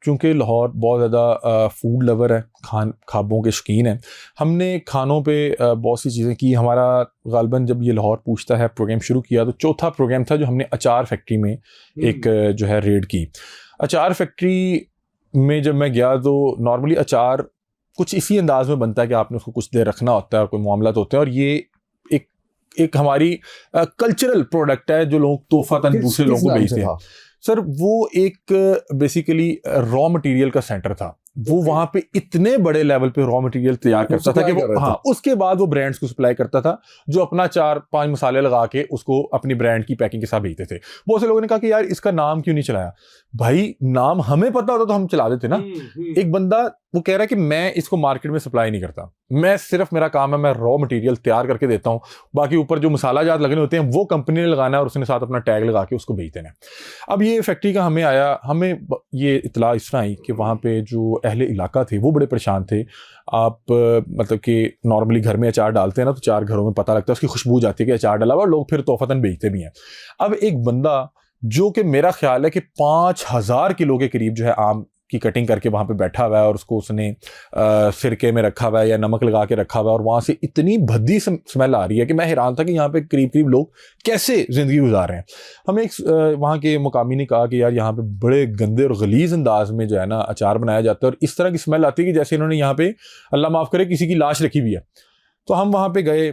چونکہ لاہور بہت زیادہ فوڈ لور ہے، کھابوں کے شوقین ہیں، ہم نے کھانوں پہ بہت سی چیزیں کی. ہمارا غالباً جب یہ لاہور پوچھتا ہے پروگرام شروع کیا تو چوتھا پروگرام تھا جو ہم نے اچار فیکٹری میں ایک جو ہے ریڈ کی. اچار فیکٹری میں جب میں گیا تو نارملی اچار کچھ اسی انداز میں بنتا ہے کہ آپ نے اس کو کچھ دیر رکھنا ہوتا ہے اور کوئی معاملات ہوتے ہیں، اور یہ ایک ہماری کلچرل پروڈکٹ ہے جو لوگ تحفہ دوسرے لوگوں کو بھیجتے ہیں. سر وہ ایک بیسیکلی را مٹیریل کا سینٹر تھا. وہ وہاں پہ اتنے بڑے لیول پہ را مٹیریل تیار کرتا تھا کہ وہ اس کے بعد وہ برانڈز کو سپلائی کرتا تھا جو اپنا 4-5 مسالے لگا کے اس کو اپنی برانڈ کی پیکنگ کے ساتھ بھیجتے تھے. بہت سے لوگوں نے کہا کہ یار اس کا نام کیوں نہیں چلایا؟ بھائی نام ہمیں پتا ہوتا تو ہم چلا دیتے نا. ایک بندہ وہ کہہ رہا ہے کہ میں اس کو مارکیٹ میں سپلائی نہیں کرتا، میں صرف میرا کام ہے میں را مٹیریل تیار کر کے دیتا ہوں، باقی اوپر جو مسالہ جات لگنے ہوتے ہیں وہ کمپنی نے لگانا ہے اور اس نے ساتھ اپنا ٹیگ لگا کے اس کو بھیج دینا ہے. اب یہ فیکٹری کا ہمیں یہ اطلاع اس طرح آئی کہ وہاں پہ جو اہل علاقہ تھے وہ بڑے پریشان تھے. آپ مطلب کہ نارملی گھر میں اچار ڈالتے ہیں نا تو 4 گھروں میں پتہ لگتا ہے، اس کی خوشبو جاتی ہے کہ اچار ڈالا ہوا، اور لوگ پھر تحفتاً بیچتے بھی ہیں. اب ایک بندہ جو کہ میرا خیال ہے کہ 5000 کلو کے قریب جو ہے آم کی کٹنگ کر کے وہاں پہ بیٹھا ہوا ہے اور اس کو اس نے سرکے میں رکھا ہوا ہے یا نمک لگا کے رکھا ہوا ہے، اور وہاں سے اتنی بھدی سمیل آ رہی ہے کہ میں حیران تھا کہ یہاں پہ قریب لوگ کیسے زندگی گزار رہے ہیں. ہمیں ایک وہاں کے مقامی نے کہا کہ یار یہاں پہ بڑے گندے اور غلیظ انداز میں جو ہے نا اچار بنایا جاتا ہے اور اس طرح کی سمیل آتی ہے کہ جیسے انہوں نے یہاں پہ اللہ معاف کرے کسی کی لاش رکھی ہوئی ہے. تو ہم وہاں پہ گئے،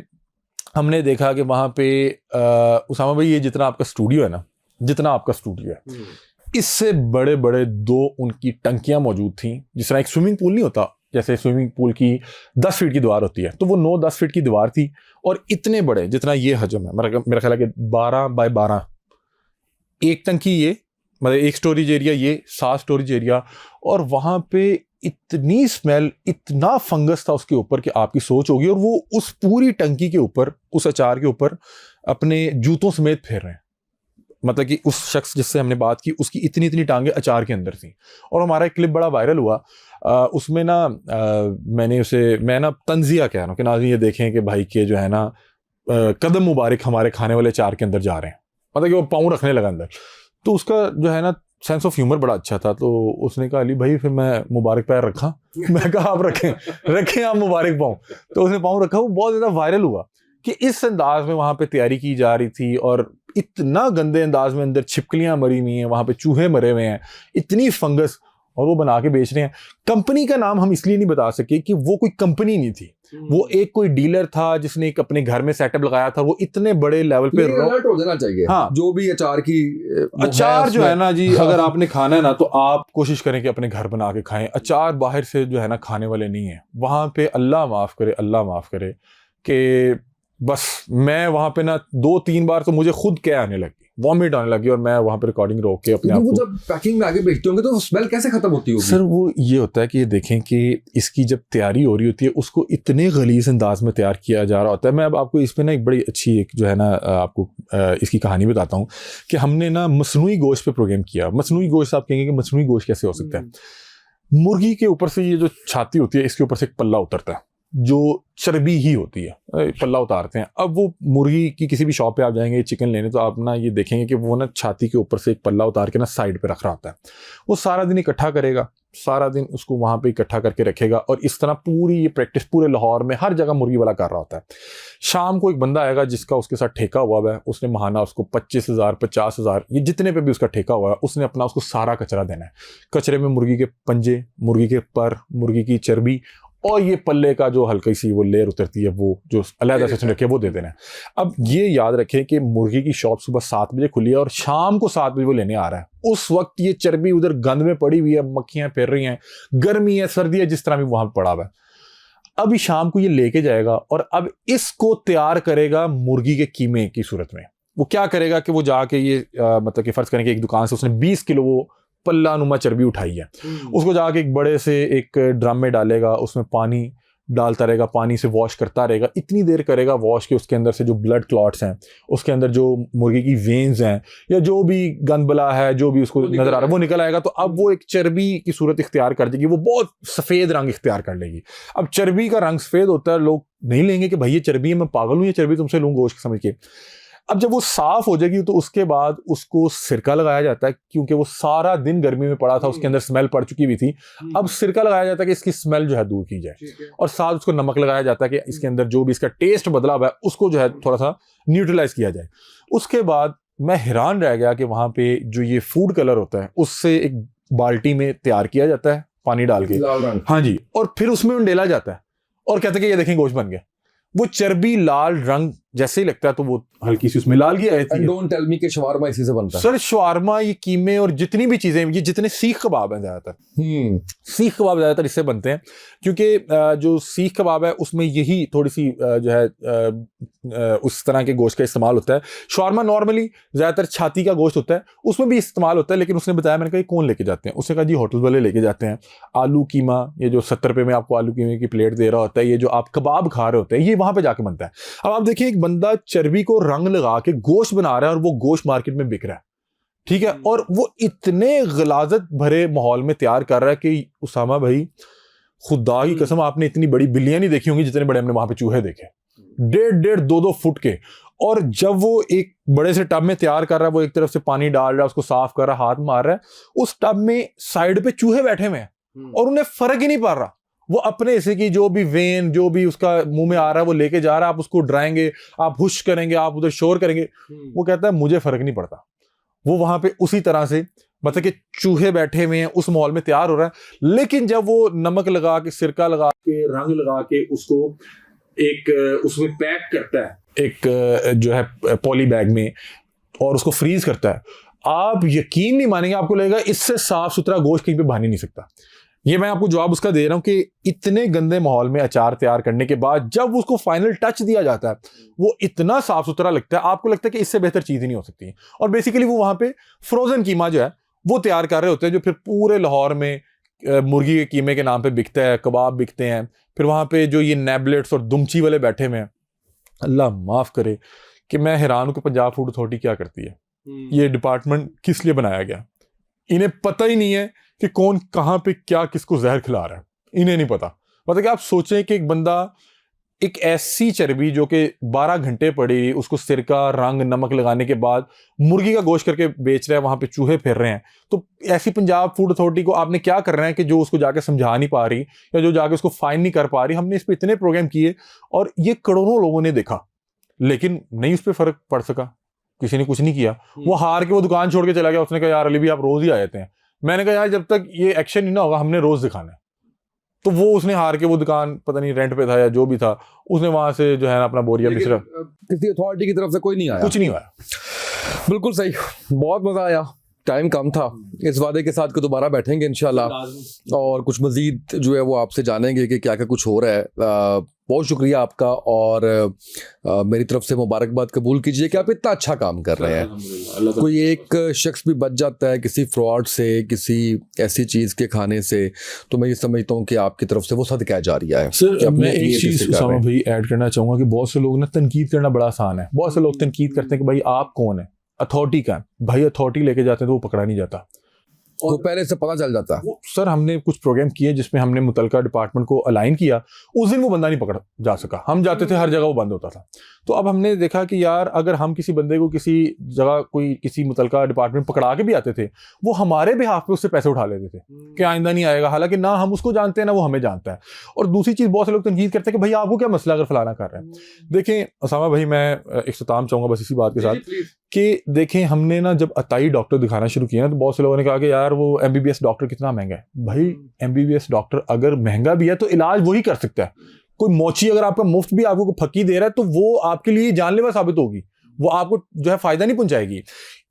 ہم نے دیکھا کہ وہاں پہ اسامہ بھائی یہ جتنا آپ کا اسٹوڈیو ہے نا، جتنا آپ کا اسٹوڈیو ہے اس سے بڑے 2 ان کی ٹنکیاں موجود تھیں. جس طرح ایک سوئمنگ پول نہیں ہوتا، جیسے سوئمنگ پول کی 10 فٹ کی دیوار ہوتی ہے، تو وہ 9-10 فٹ کی دیوار تھی اور اتنے بڑے جتنا یہ حجم ہے، میرا خیال ہے کہ 12 بائی 12 ایک ٹنکی، یہ مطلب ایک سٹوریج ایریا، یہ 7 سٹوریج ایریا. اور وہاں پہ اتنی سمیل، اتنا فنگس تھا اس کے اوپر کہ آپ کی سوچ ہوگی. اور وہ اس پوری ٹنکی کے اوپر، اس اچار کے اوپر اپنے جوتوں سمیت پھیر رہے ہیں. مطلب کہ اس شخص جس سے ہم نے بات کی اس کی اتنی ٹانگیں اچار کے اندر تھیں. اور ہمارا ایک کلپ بڑا وائرل ہوا، اس میں نا میں نا تنزیہ کہہ رہا ہوں کہ ناظرین یہ دیکھیں کہ بھائی کے جو ہے نا قدم مبارک ہمارے کھانے والے اچار کے اندر جا رہے ہیں، مطلب کہ وہ پاؤں رکھنے لگا اندر. تو اس کا جو ہے نا سینس آف ہیومر بڑا اچھا تھا. تو اس نے کہا علی بھائی پھر میں مبارک پیر رکھاں؟ میں کہا آپ رکھیں آپ مبارک پاؤں. تو اس نے پاؤں رکھا. وہ بہت زیادہ وائرل ہوا کہ اس انداز میں وہاں پہ تیاری کی جا رہی تھی اور اتنا گندے انداز میں اندر چھپکلیاں مری ہوئی ہیں، وہاں پہ چوہے مرے ہوئے ہیں، اتنی فنگس، اور وہ بنا کے بیچ رہے ہیں. کمپنی کا نام ہم اس لیے نہیں بتا سکے کہ وہ کوئی کمپنی نہیں تھی، وہ ایک کوئی ڈیلر تھا جس نے ایک اپنے گھر میں سیٹ اپ لگایا تھا. وہ اتنے بڑے لیول پہ الرٹ ہو جانا چاہیے. ہاں جو بھی اچار جو ہے نا جی، اگر آپ نے کھانا ہے نا تو آپ کوشش کریں کہ اپنے گھر بنا کے کھائیں. اچار باہر سے جو ہے نا کھانے والے نہیں ہیں. وہاں پہ اللہ معاف کرے کہ بس میں وہاں پہ نا 2-3 بار تو مجھے خود کیا آنے لگی، وامٹ آنے لگی، اور میں وہاں پہ ریکارڈنگ روک کے اپنے آپ کو. جب پیکنگ میں آگے بیچتے ہوں گے تو اسمیل کیسے ختم ہوتی ہوگی؟ سر وہ یہ ہوتا ہے کہ یہ دیکھیں کہ اس کی جب تیاری ہو رہی ہوتی ہے اس کو اتنے غلیظ انداز میں تیار کیا جا رہا ہوتا ہے. میں اب آپ کو اس پہ نا ایک بڑی اچھی ایک جو ہے نا آپ کو اس کی کہانی بتاتا ہوں کہ ہم نے نا مصنوعی گوشت پہ پروگرام کیا. مصنوعی گوشت آپ کہیں گے کہ مصنوعی گوشت کیسے ہو سکتا ہے؟ مرغی کے اوپر سے یہ جو چھاتی ہوتی ہے اس کے اوپر سے ایک پلہ اترتا ہے جو چربی ہی ہوتی ہے، پلہ اتارتے ہیں. اب وہ مرغی کی کسی بھی شاپ پہ آپ جائیں گے چکن لینے تو آپ نا یہ دیکھیں گے کہ وہ نا چھاتی کے اوپر سے ایک پلہ اتار کے نا سائڈ پہ رکھ رہا ہوتا ہے. وہ سارا دن اکٹھا کرے گا، سارا دن اس کو وہاں پہ اکٹھا کر کے رکھے گا، اور اس طرح پوری یہ پریکٹس پورے لاہور میں ہر جگہ مرغی والا کر رہا ہوتا ہے. شام کو ایک بندہ آئے گا جس کا اس کے ساتھ ٹھیکہ ہوا ہے، اس نے ماہانہ اس کو 25,000 50,000 یہ جتنے پہ بھی اس کا ٹھیکہ ہوا ہے، اس نے اپنا اس کو سارا کچرا دینا ہے. کچرے میں مرغی کے پنجے، مرغی کے پر، مرغی کی چربی اور یہ پلے کا جو ہلکی سی وہ لیئر اترتی ہے وہ جو علیحدہ سیکشن رکھے وہ دے دینا ہے. اب یہ یاد رکھیں کہ مرغی کی شاپ صبح 7 بجے کھلی ہے اور شام کو 7 بجے وہ لینے آ رہا ہے. اس وقت یہ چربی ادھر گند میں پڑی ہوئی ہے، مکھیاں پھر رہی ہیں، گرمی ہے، سردی ہے، جس طرح بھی وہاں پہ پڑا ہوا ہے. ابھی شام کو یہ لے کے جائے گا اور اب اس کو تیار کرے گا مرغی کے قیمے کی صورت میں. وہ کیا کرے گا کہ وہ جا کے یہ مطلب کہ فرض کریں کہ ایک دکان سے اس نے 20 کلو وہ پلہ نما چربی اٹھائی ہے، اس کو جا کے ایک بڑے سے ایک ڈرم میں ڈالے گا، اس میں پانی ڈالتا رہے گا، پانی سے واش کرتا رہے گا. اتنی دیر کرے گا واش کے اس کے اندر سے جو بلڈ کلاٹس ہیں، اس کے اندر جو مرغی کی وینز ہیں یا جو بھی گند بلا ہے جو بھی اس کو نظر آ رہا ہے وہ نکل آئے گا. تو اب وہ ایک چربی کی صورت اختیار کر دے گی، وہ بہت سفید رنگ اختیار کر لے گی. اب چربی کا رنگ سفید ہوتا ہے، لوگ نہیں لیں گے کہ بھائی یہ چربی ہے، میں پاگل ہوں یہ چربی تم سے لوں گوشت سمجھ کے. اب جب وہ صاف ہو جائے گی تو اس کے بعد اس کو سرکہ لگایا جاتا ہے, کیونکہ وہ سارا دن گرمی میں پڑا تھا, اس کے اندر اسمیل پڑ چکی ہوئی تھی. اب سرکہ لگایا جاتا ہے کہ اس کی اسمیل جو ہے دور کی جائے, اور ساتھ اس کو نمک لگایا جاتا ہے کہ اس کے اندر جو بھی اس کا ٹیسٹ بدلا ہوا ہے اس کو جو ہے تھوڑا سا نیوٹرلائز کیا جائے. اس کے بعد میں حیران رہ گیا کہ وہاں پہ جو یہ فوڈ کلر ہوتا ہے اس سے ایک بالٹی میں تیار کیا جاتا ہے پانی ڈال کے, ہاں جی, اور پھر اس میں ڈالا جاتا ہے اور کہتے ہیں کہ یہ دیکھیں گوشت بن گیا. وہ چربی لال رنگ جیسے ہی لگتا ہے تو وہ ہلکی سی اس میں لال کی آتی ہے. ڈونٹ ٹیل می کہ شوارما اسی سے بنتا ہے. سر شوارما, یہ قیمے اور جتنی بھی چیزیں, یہ جتنے سیخ کباب ہیں زیادہ تر, سیخ کباب زیادہ تر اس سے بنتے ہیں, کیونکہ جو سیخ کباب ہے اس میں یہی تھوڑی سی جو ہے اس طرح کے گوشت کا استعمال ہوتا ہے. شوارما نارملی زیادہ تر چھاتی کا گوشت ہوتا ہے, اس میں بھی استعمال ہوتا ہے, لیکن اس نے بتایا, میں نے کہا یہ کون لے کے جاتے ہیں, اس نے کہا جی ہوٹل والے لے کے جاتے ہیں. آلو قیمہ, یہ جو 70 روپے میں آپ کو آلو قیمے کی پلیٹ دے رہا ہوتا ہے, یہ جو آپ کباب کھا رہے ہوتے ہیں, یہ وہاں پہ جا کے بنتا ہے. اب آپ دیکھیں ایک بندہ چربی کو رنگ لگا کے گوشت بنا رہا ہے اور وہ گوشت مارکیٹ میں بک رہا ہے, ٹھیک ہے, اور وہ اتنے غلاظت بھرے ماحول میں تیار کر رہا ہے کہ اسامہ بھائی خدا کی قسم آپ نے اتنی بڑی بلیاں نہیں دیکھی ہوں گی جتنے بڑے ہم نے وہاں پہ چوہے دیکھے, 1.5 2 فٹ کے. اور جب وہ ایک بڑے سے ٹب میں تیار کر رہا ہے, وہ ایک طرف سے پانی ڈال رہا ہے, اس کو صاف کر رہا ہے, ہاتھ مار رہا ہے, اس ٹب میں سائڈ پہ چوہے بیٹھے ہوئے ہیں اور انہیں فرق ہی نہیں پڑ رہا. وہ اپنے حصے کی جو بھی وین جو بھی اس کا منہ میں آ رہا ہے وہ لے کے جا رہا ہے, آپ اس کو ڈرائیں گے, آپ ہوش کریں گے, آپ ادھر شور کریں گے, وہ کہتا ہے مجھے فرق نہیں پڑتا. وہ وہاں پہ اسی طرح سے مطلب کہ چوہے بیٹھے ہوئے ہیں, اس ماحول میں تیار ہو رہا ہے. لیکن جب وہ نمک لگا کے, سرکہ لگا کے, رنگ لگا کے اس کو ایک اس میں پیک کرتا ہے ایک جو ہے پولی بیگ میں, اور اس کو فریز کرتا ہے, آپ یقین نہیں مانیں گے, آپ کو لگے گا اس سے صاف ستھرا گوشت کہیں پہ بن ہی نہیں سکتا. یہ میں آپ کو جواب اس کا دے رہا ہوں کہ اتنے گندے ماحول میں اچار تیار کرنے کے بعد جب اس کو فائنل ٹچ دیا جاتا ہے وہ اتنا صاف ستھرا لگتا ہے, آپ کو لگتا ہے کہ اس سے بہتر چیز ہی نہیں ہو سکتی. اور بیسیکلی وہ وہاں پہ فروزن قیمہ جو ہے وہ تیار کر رہے ہوتے ہیں, جو پھر پورے لاہور میں مرغی کے قیمے کے نام پہ بکتا ہے, کباب بکتے ہیں. پھر وہاں پہ جو یہ نیبلٹس اور دمچی والے بیٹھے ہوئے ہیں, اللہ معاف کرے کہ میں حیران ہوں کہ پنجاب فوڈ اتھارٹی کیا کرتی ہے. یہ ڈپارٹمنٹ کس لیے بنایا گیا, انہیں پتہ ہی نہیں ہے کہ کون کہاں پہ کیا کس کو زہر کھلا رہا ہے, انہیں نہیں پتا. مطلب کہ آپ سوچیں کہ ایک بندہ ایک ایسی چربی جو کہ 12 گھنٹے پڑی, اس کو سرکہ رنگ نمک لگانے کے بعد مرغی کا گوشت کر کے بیچ رہا ہے, وہاں پہ چوہے پھر رہے ہیں, تو ایسی پنجاب فوڈ اتھارٹی کو آپ نے کیا کر رہے ہیں کہ جو اس کو جا کے سمجھا نہیں پا رہی یا جو جا کے اس کو فائن نہیں کر پا رہی. ہم نے اس پہ اتنے پروگرام کیے اور یہ کروڑوں لوگوں نے دیکھا, لیکن نہیں اس پہ فرق پڑ سکا, کسی نے کچھ نہیں کیا. وہ ہار کے وہ دکان چھوڑ کے چلا گیا, اس نے کہا یار علی بھی آپ روز ہی آ جاتے ہیں. میں نے کہا یار جب تک یہ ایکشن نہیں نہ ہوگا ہم نے روز دکھانا ہے. تو وہ اس نے ہار کے وہ دکان پتہ نہیں رینٹ پہ تھا یا جو بھی تھا, اس نے وہاں سے جو ہے نا اپنا بوریا مشرا, کسی اتھارٹی کی طرف سے کوئی نہیں آیا, کچھ نہیں ہوا. بالکل صحیح, بہت مزہ آیا, ٹائم کم تھا, اس وعدے کے ساتھ کہ دوبارہ بیٹھیں گے انشاءاللہ اور کچھ مزید جو ہے وہ آپ سے جانیں گے کہ کیا کیا کچھ ہو رہا ہے. بہت شکریہ آپ کا, اور میری طرف سے مبارکباد قبول کیجئے کہ آپ اتنا اچھا کام کر رہے ہیں. کوئی ایک شخص بھی بچ جاتا ہے کسی فراڈ سے, کسی ایسی چیز کے کھانے سے, تو میں یہ سمجھتا ہوں کہ آپ کی طرف سے وہ صدقہ جاریہ ہے. سر میں ایک چیز اسامہ بھائی ایڈ کرنا چاہوں گا کہ بہت سے لوگ نا تنقید کرنا بڑا آسان ہے. بہت سے لوگ تنقید کرتے ہیں کہ بھائی آپ کون ہیں, اتھارٹی کا ہے. بھائی اتھارٹی لے کے جاتے ہیں تو وہ پکڑا نہیں جاتا, وہ پہلے سے پتہ چل جاتا ہے. سر ہم نے کچھ پروگرام کیے جس میں ہم نے متعلقہ ڈپارٹمنٹ کو الائن کیا, اس دن وہ بندہ نہیں پکڑا جا سکا. ہم جاتے تھے ہر جگہ وہ بند ہوتا تھا. تو اب ہم نے دیکھا کہ یار اگر ہم کسی بندے کو کسی جگہ کوئی کسی متعلقہ ڈپارٹمنٹ پکڑا کے بھی آتے تھے, وہ ہمارے بہاف پہ اس سے پیسے اٹھا لیتے تھے کہ آئندہ نہیں آئے گا, حالانکہ نہ ہم اس کو جانتے ہیں نہ وہ ہمیں جانتا ہے. اور دوسری چیز بہت سے لوگ تنقید کرتے ہیں کہ بھائی آپ کو کیا مسئلہ اگر فلانا کر رہے ہیں. دیکھیں اسامہ بھائی میں اختتام چاہوں گا بس اسی بات کے ساتھ کہ دیکھیں ہم نے نا جب عطائی ڈاکٹر دکھانا شروع کیا نا تو بہت سے لوگوں نے کہا کہ یار وہ MBBS ڈاکٹر کتنا مہنگا ہے. بھائی MBBS ڈاکٹر اگر مہنگا بھی ہے تو علاج وہی کر سکتا ہے. کوئی موچی اگر آپ کا مفت بھی آپ کو پھکی دے رہا ہے تو وہ آپ کے لیے جان لیوا ثابت ہوگی, وہ آپ کو جو ہے فائدہ نہیں پہنچائے گی.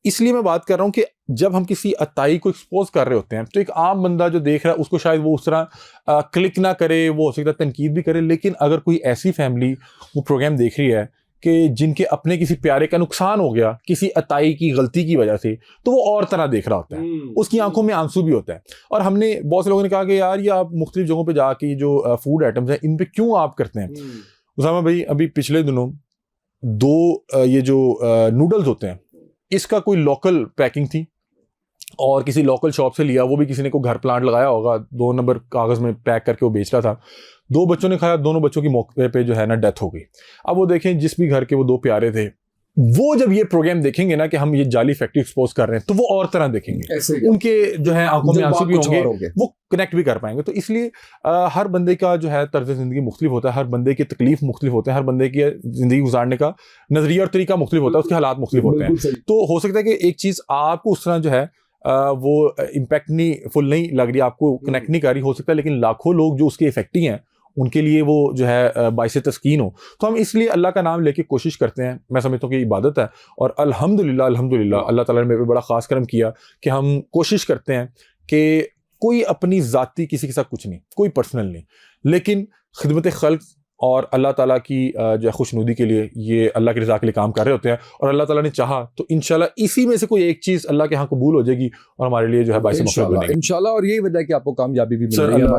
اس لیے میں بات کر رہا ہوں کہ جب ہم کسی عطائی کو ایکسپوز کر رہے ہوتے ہیں تو ایک عام بندہ جو دیکھ رہا ہے اس کو شاید وہ اس طرح کلک نہ کرے, وہ ہو سکتا ہے تنقید بھی کرے. لیکن اگر کوئی ایسی فیملی وہ پروگرام دیکھ رہی ہے کہ جن کے اپنے کسی پیارے کا نقصان ہو گیا کسی عطائی کی غلطی کی وجہ سے, تو وہ اور طرح دیکھ رہا ہوتا ہے, اس کی آنکھوں میں آنسو بھی ہوتا ہے. اور ہم نے بہت سے لوگوں نے کہا کہ یار یہ آپ مختلف جگہوں پہ جا کے جو فوڈ آئٹمز ہیں ان پہ کیوں آپ کرتے ہیں. اسامہ بھائی ابھی پچھلے دنوں 2 یہ جو نوڈلز ہوتے ہیں اس کا کوئی لوکل پیکنگ تھی اور کسی لوکل شاپ سے لیا, وہ بھی کسی نے کو گھر پلانٹ لگایا ہوگا, 2 نمبر کاغذ میں پیک کر کے وہ بیچ رہا تھا. 2 بچوں نے کھایا, دونوں بچوں کی موقع پہ جو ہے نا ڈیتھ ہو گئی. اب وہ دیکھیں جس بھی گھر کے وہ 2 پیارے تھے, وہ جب یہ پروگرام دیکھیں گے نا کہ ہم یہ جعلی فیکٹری ایکسپوز کر رہے ہیں تو وہ اور طرح دیکھیں گے, ان کے جو ہے آنکھوں میں آنسو بھی ہوں گے, وہ کنیکٹ بھی کر پائیں گے. تو اس لیے ہر بندے کا جو ہے طرز زندگی مختلف ہوتا ہے, ہر بندے کی تکلیف مختلف ہوتے ہیں, ہر بندے کی زندگی گزارنے کا نظریہ اور طریقہ مختلف ہوتا ہے, اس کے حالات مختلف ہوتے ہیں. تو ہو سکتا ہے کہ ایک چیز آپ کو اس طرح جو ہے وہ امپیکٹ نہیں فل نہیں لگ رہی, آپ کو کنیکٹ نہیں کر رہی, ہو سکتا ہے لیکن لاکھوں لوگ جو اس کے افیکٹی ہیں ان کے لیے وہ جو ہے باعث تسکین ہو. تو ہم اس لیے اللہ کا نام لے کے کوشش کرتے ہیں, میں سمجھتا ہوں کہ عبادت ہے. اور الحمدللہ اللہ تعالیٰ نے میرے پہ بڑا خاص کرم کیا کہ ہم کوشش کرتے ہیں کہ کوئی اپنی ذاتی کسی کے ساتھ کچھ نہیں, کوئی پرسنل نہیں, لیکن خدمت خلق اور اللہ تعالیٰ کی جو ہے خوشنودی کے لیے یہ اللہ کی رضا کے لیے کام کر رہے ہوتے ہیں. اور اللہ تعالیٰ نے چاہا تو انشاءاللہ اسی میں سے کوئی ایک چیز اللہ کے ہاں قبول ہو جائے گی اور ہمارے لیے جو ہے باعث مغفرت بنے گی انشاءاللہ. اور یہی وجہ ہے کہ آپ کو کامیابی بھی مل رہی ہے.